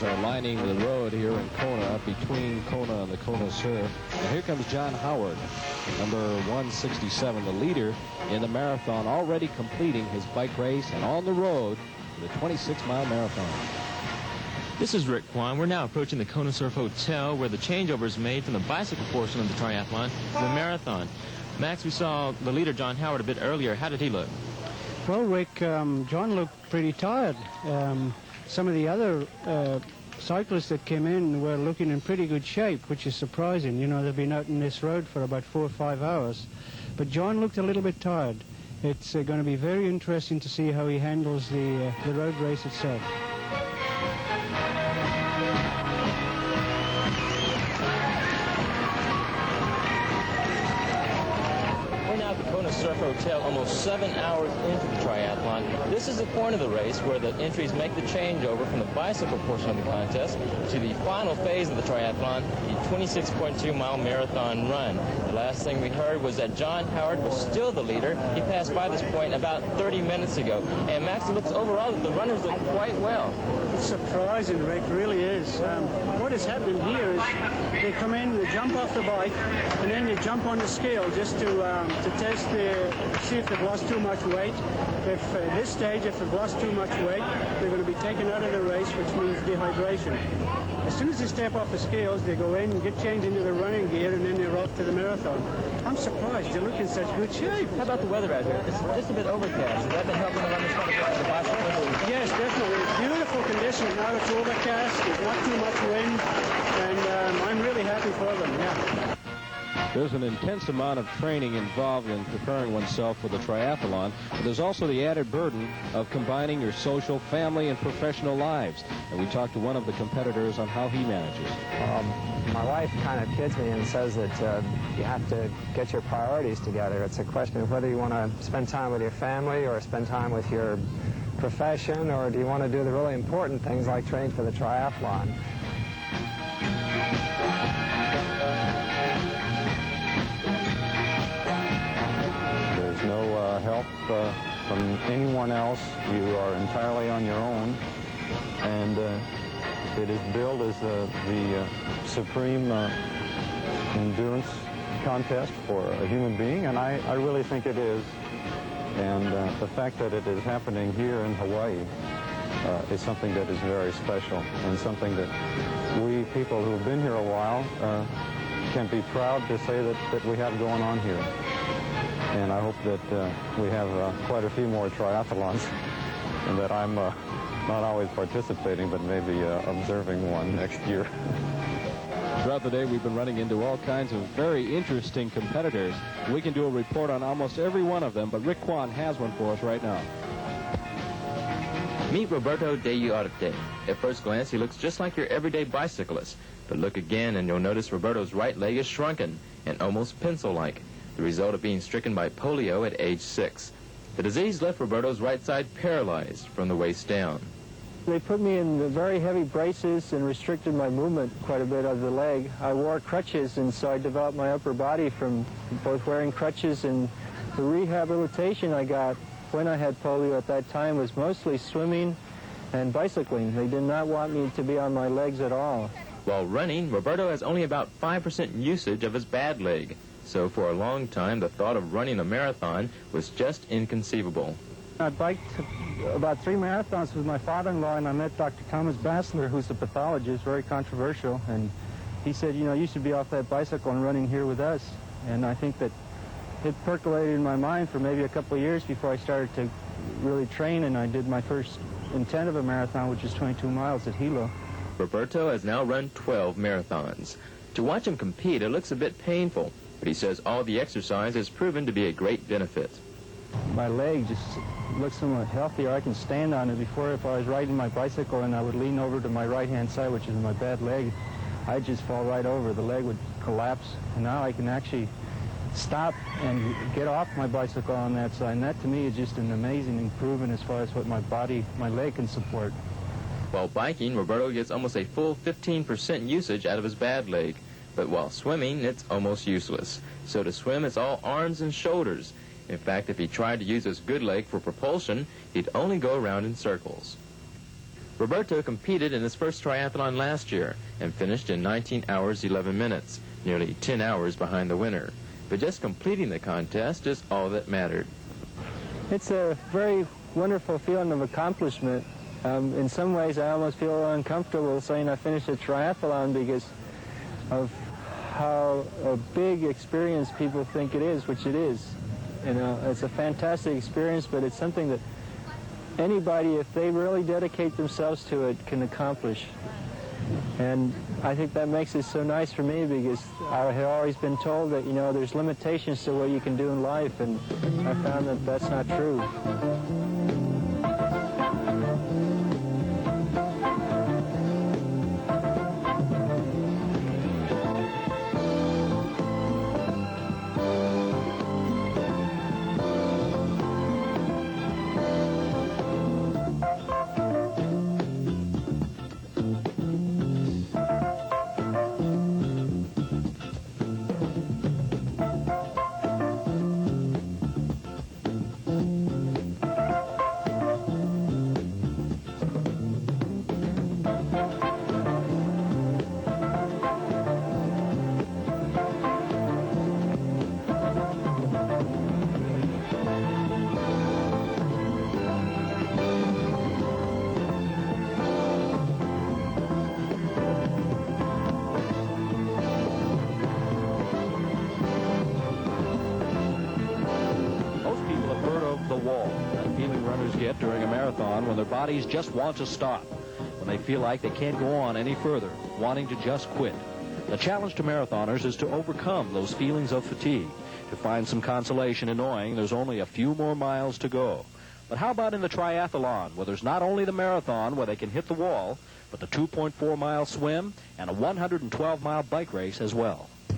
cars are lining the road here in Kona, between Kona and the Kona Surf. And here comes John Howard, number 167, the leader in the marathon, already completing his bike race and on the road to the 26-mile marathon. This is Rick Kwan. We're now approaching the Kona Surf Hotel, where the changeover is made from the bicycle portion of the triathlon to the marathon. Max, we saw the leader, John Howard, a bit earlier. How did he look? Well, Rick, John looked pretty tired. Some of the other cyclists that came in were looking in pretty good shape, which is surprising. You know, they've been out on this road for about 4 or 5 hours. But John looked a little bit tired. It's going to be very interesting to see how he handles the road race itself. Surf Hotel almost 7 hours into the triathlon. This is the point of the race where the entries make the changeover from the bicycle portion of the contest to the final phase of the triathlon, the 26.2-mile marathon run. The last thing we heard was that John Howard was still the leader. He passed by this point about 30 minutes ago. And Max, it looks overall that the runners look quite well. It's surprising, Rick, really is. What has happened here is they come in, they jump off the bike, and then they jump on the scale just to test see if they've lost too much weight. If at this stage, if they've lost too much weight, they're going to be taken out of the race, which means dehydration. As soon as they step off the scales, they go in and get changed into the running gear, and then they're off to the marathon. I'm surprised. They look in such good shape. How about the weather out here? It's just a bit overcast. Has that been helping the runners try to get to the bicycle? Yes, definitely. It's beautiful conditions. Now it's overcast. There's not too much wind, and I'm really happy for them, yeah. There's an intense amount of training involved in preparing oneself for the triathlon, but there's also the added burden of combining your social, family, and professional lives. And we talked to one of the competitors on how he manages. My wife kind of kids me and says that you have to get your priorities together. It's a question of whether you want to spend time with your family or spend time with your profession, or do you want to do the really important things like train for the triathlon. No help from anyone else. You are entirely on your own, and it is billed as the supreme endurance contest for a human being, and I really think it is. And the fact that it is happening here in Hawaii is something that is very special, and something that we people who have been here a while can be proud to say that we have going on here. And I hope that we have quite a few more triathlons, and that I'm not always participating, but maybe observing one next year. Throughout the day, we've been running into all kinds of very interesting competitors. We can do a report on almost every one of them, but Rick Kwan has one for us right now. Meet Roberto de Uarte. At first glance, he looks just like your everyday bicyclist. But look again, and you'll notice Roberto's right leg is shrunken and almost pencil-like, the result of being stricken by polio at age 6. The disease left Roberto's right side paralyzed from the waist down. They put me in very heavy braces and restricted my movement quite a bit of the leg. I wore crutches, and so I developed my upper body from both wearing crutches, and the rehabilitation I got when I had polio at that time was mostly swimming and bicycling. They did not want me to be on my legs at all. While running, Roberto has only about 5% usage of his bad leg. So for a long time, the thought of running a marathon was just inconceivable. I biked about 3 marathons with my father-in-law, and I met Dr. Thomas Bassler, who's a pathologist, very controversial, and he said, you know, you should be off that bicycle and running here with us. And I think that it percolated in my mind for maybe a couple of years before I started to really train, and I did my first intent of a marathon, which is 22 miles at Hilo. Roberto has now run 12 marathons. To watch him compete, it looks a bit painful, but he says all the exercise has proven to be a great benefit. My leg just looks somewhat healthier. I can stand on it. Before, if I was riding my bicycle and I would lean over to my right-hand side, which is my bad leg, I'd just fall right over. The leg would collapse. And now I can actually stop and get off my bicycle on that side. And that, to me, is just an amazing improvement as far as what my body, my leg can support. While biking, Roberto gets almost a full 15% usage out of his bad leg. But while swimming, it's almost useless. So to swim, it's all arms and shoulders. In fact, if he tried to use his good leg for propulsion, he'd only go around in circles. Roberto competed in his first triathlon last year and finished in 19 hours 11 minutes, nearly 10 hours behind the winner. But just completing the contest is all that mattered. It's a very wonderful feeling of accomplishment. In some ways, I almost feel uncomfortable saying I finished a triathlon because of how a big experience people think it is, which it is. You know, it's a fantastic experience, but it's something that anybody, if they really dedicate themselves to it, can accomplish. And I think that makes it so nice for me because I had always been told that, you know, there's limitations to what you can do in life, and I found that that's not true. Get during a marathon when their bodies just want to stop, when they feel like they can't go on any further, wanting to just quit. The challenge to marathoners is to overcome those feelings of fatigue, to find some consolation in knowing there's only a few more miles to go. But how about in the triathlon, where there's not only the marathon where they can hit the wall, but the 2.4-mile swim and a 112-mile bike race as well?